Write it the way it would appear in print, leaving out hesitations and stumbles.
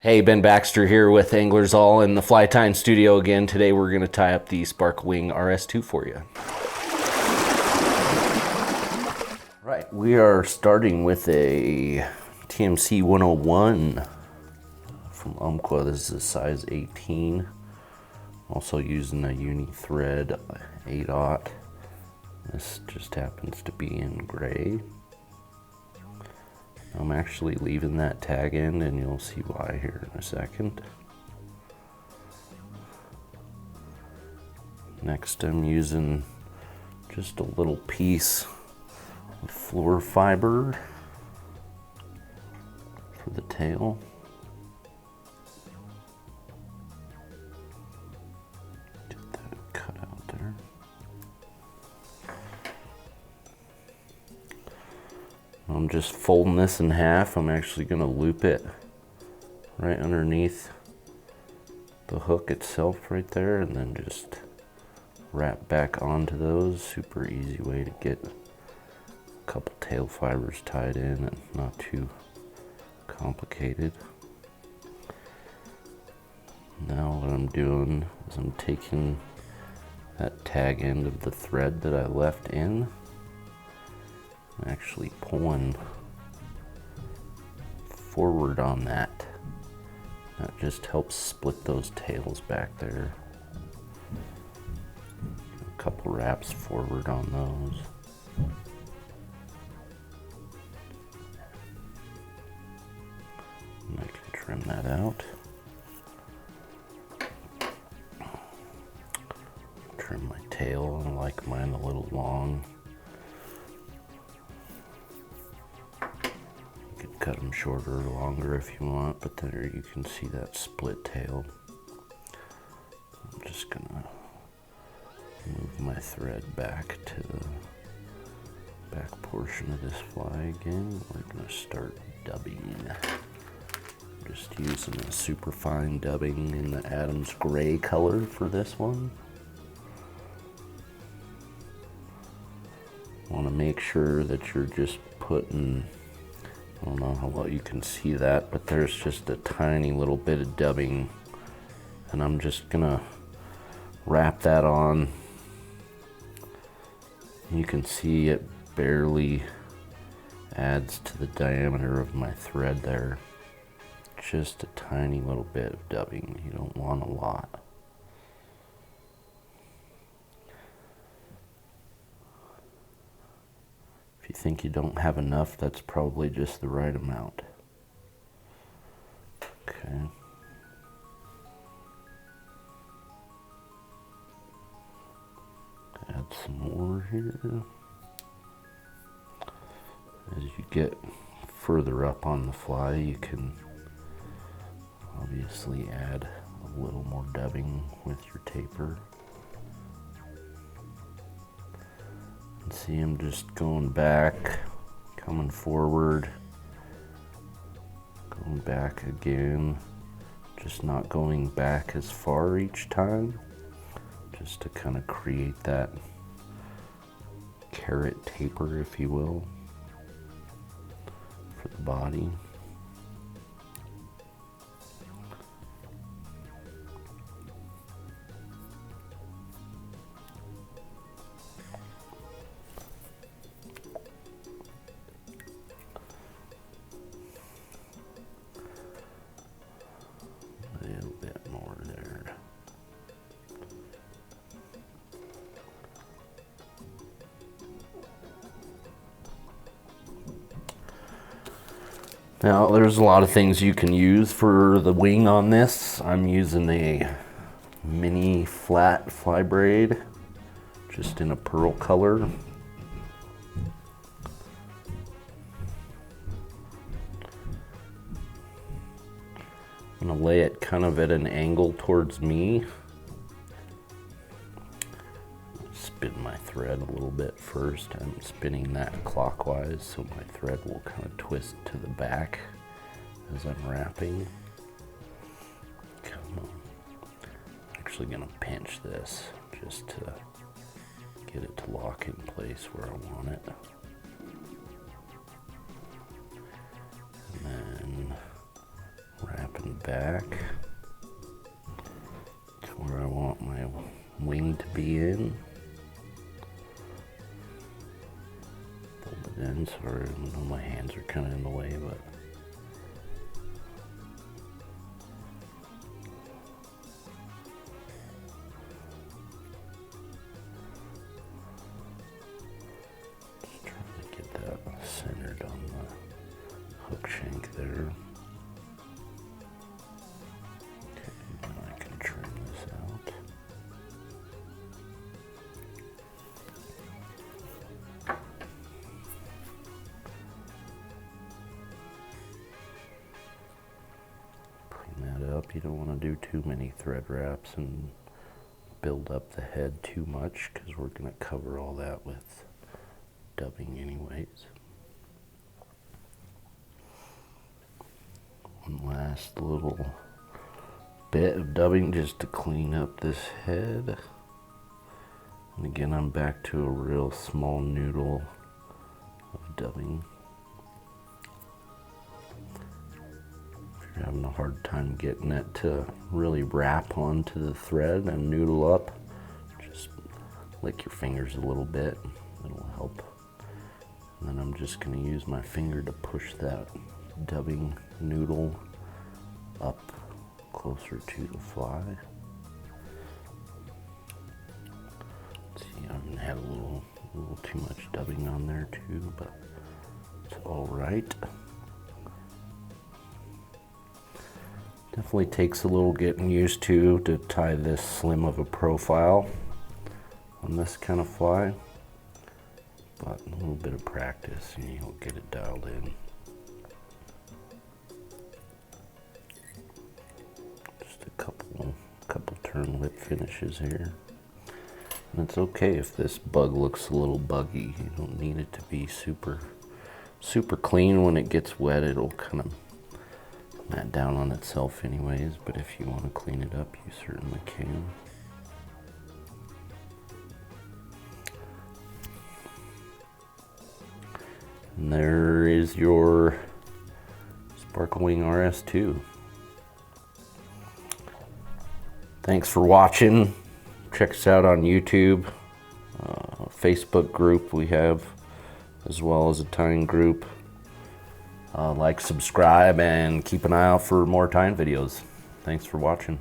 Hey, Ben Baxter here with Anglers All in the Fly Tying Studio again. Today we're going to tie up the Sparkle Wing RS2 for you. Right, we are starting with a TMC 101 from Umpqua. This is a size 18. Also using a uni thread 8/0. This just happens to be in gray. I'm actually leaving that tag in, and you'll see why here in a second. Next, I'm using just a little piece of fluoro fiber for the tail. Get that cut out there. I'm just folding this in half. I'm actually going to loop it right underneath the hook itself right there, and then just wrap back onto those. Super easy way to get a couple tail fibers tied in and not too complicated. Now what I'm doing is I'm taking that tag end of the thread that I left in, actually pulling forward on that. That just helps split those tails back there. A couple wraps forward on those. And I can trim that out. Trim my tail. I like mine a little long. Cut them shorter or longer if you want, but there you can see that split tail. I'm just gonna move my thread back to the back portion of this fly again. We're gonna start dubbing. Just using a super fine dubbing in the Adams gray color for this one. Want to make sure that you're just putting, I don't know how well you can see that, but there's just a tiny little bit of dubbing, and I'm just gonna wrap that on. You can see it barely adds to the diameter of my thread there. Just a tiny little bit of dubbing. You don't want a lot. If you think you don't have enough, that's probably just the right amount. Okay. Add some more here. As you get further up on the fly, you can obviously add a little more dubbing with your taper. See, I'm just going back, coming forward, going back again, just not going back as far each time, just to kind of create that carrot taper, if you will, for the body. Now, there's a lot of things you can use for the wing on this. I'm using a mini flat fly braid, just in a pearl color. I'm gonna lay it kind of at an angle towards me. Spin my thread a little bit first. I'm spinning that clockwise so my thread will kind of twist to the back as I'm wrapping. Come on. I'm actually gonna pinch this just to get it to lock in place where I want it. And then wrapping back to where I want my wing to be in. Fold it in. Sorry, I know my hands are kind of in the way, but just trying to get that centered on the hook shank there. Okay, now I can trim this out. Clean that up. You don't want to do too many thread wraps and build up the head too much, because we're going to cover all that with dubbing anyways. One last little bit of dubbing just to clean up this head. And again, I'm back to a real small noodle of dubbing. If you're having a hard time getting it to really wrap onto the thread and noodle up, just lick your fingers a little bit. It'll help. And then I'm just going to use my finger to push that dubbing noodle up closer to the fly. Let's see, I had a little too much dubbing on there too, but it's all right. Definitely takes a little getting used to tie this slim of a profile on this kind of fly, but a little bit of practice and you'll get it dialed in. Just a couple turn lip finishes here. And it's okay if this bug looks a little buggy. You don't need it to be super clean. When it gets wet, it'll kind of mat down on itself anyways, but if you want to clean it up, you certainly can. And there is your Sparkle Wing RS2. Thanks for watching. Check us out on YouTube, Facebook group we have, as well as a tying group. Like, subscribe, and keep an eye out for more tying videos. Thanks for watching.